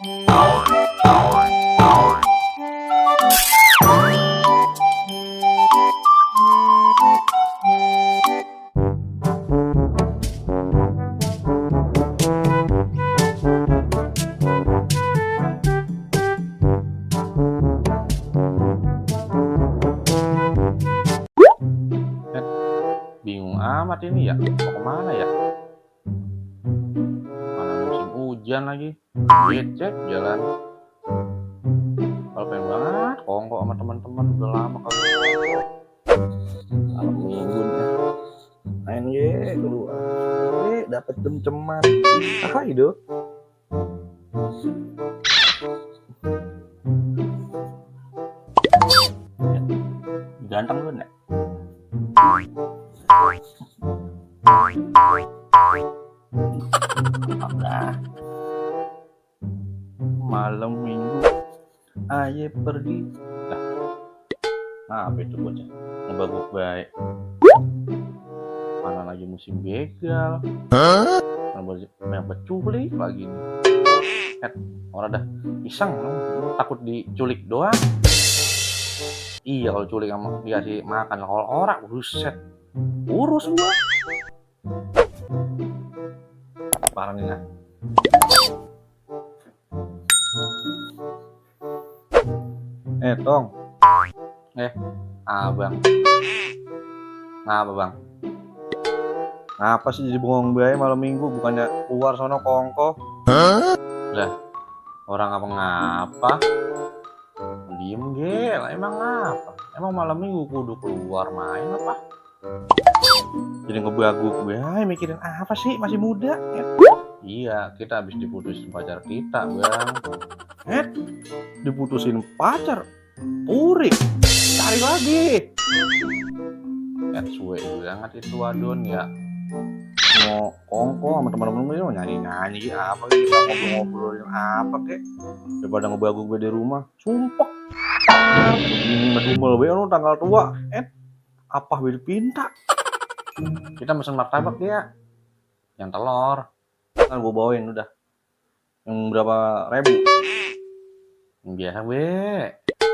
Bingung amat ini ya, mau kemana ya? Mana musim hujan lagi, becek jalan. Kalau pengen banget kongko sama teman-teman, udah lama kagak. Malam minggu nih, main ye keluar, dapat cem-ceman, itu. Ganteng lu nek. Nah, malam minggu aye pergi apa itu bocah ngebaguk baik, mana lagi musim begal, yang peculik lagi nih. Orang dah iseng, takut diculik doang. Iya, kalau culik sama dikasih makan, kalau orang buset urus gua. Parah nih nah. Tong. Abang. Ngapa bang? Ngapa sih jadi bengong bae malam minggu, bukannya keluar sono kongko? Lah, orang ngapa-ngapa? Diem ge, lah emang apa? Emang malam minggu kudu keluar main apa? Jadi ngebaguk bae, mikirin apa sih, masih muda ya? Iya, kita habis diputusin pacar kita bang. Diputusin pacar? Purik, cari lagi. Suwe banget itu adon ya. Mau kongko sama teman-teman gue mau nyanyi apa gitu, ngobrol-ngobrolin apa kek, daripada ngebaguk gue di rumah. Sumpah ngedumel gue lu tanggal tua apa gue dipinta. Kita mesen martabak ya, yang telur kan gue bawain udah. Yang berapa ribu? Yang biasa gue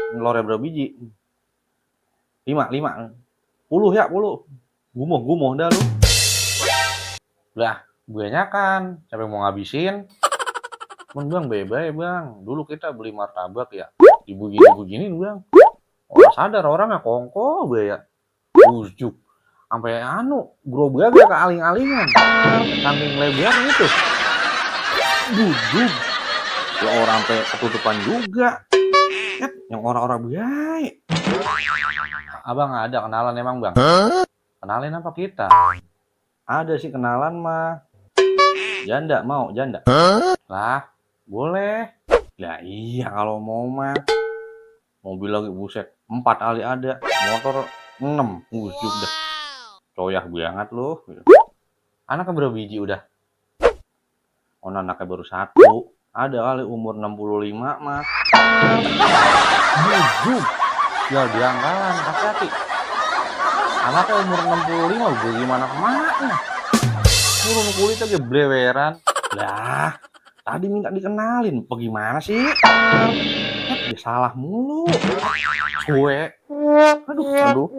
telurnya berapa biji? 5 10 ya 10. Gumoh dah lu. Lah, buahnya kan siapa yang mau ngabisin? Bang, bebas bang. Dulu kita beli martabak ya, begini bang. Orang sadar orang ya kongko ya. Bujuk. Sampai gerobak ke aling-alingan. Saking lebar itu. Bujuk. Ya orang sampai ketutupan juga. Yang orang-orang baik. Abang ada kenalan emang bang? Kenalin apa kita? Ada sih kenalan mah. Janda mau janda? Lah, boleh. Lah iya kalau mau mah. Mobil lagi buset 4 kali ada, motor 6, bujuk dah. Coyah banget loh. Anaknya berapa biji udah? Oh, anaknya baru 1. Ada kali umur 65 mah. Bujuk. Ya diangkalan, hati-hati. Anaknya umur 65, bagaimana kemana? Turun kulit aja breweran. Lah, tadi minta dikenalin, bagaimana sih? Dia salah mulu. Gue. Aduh.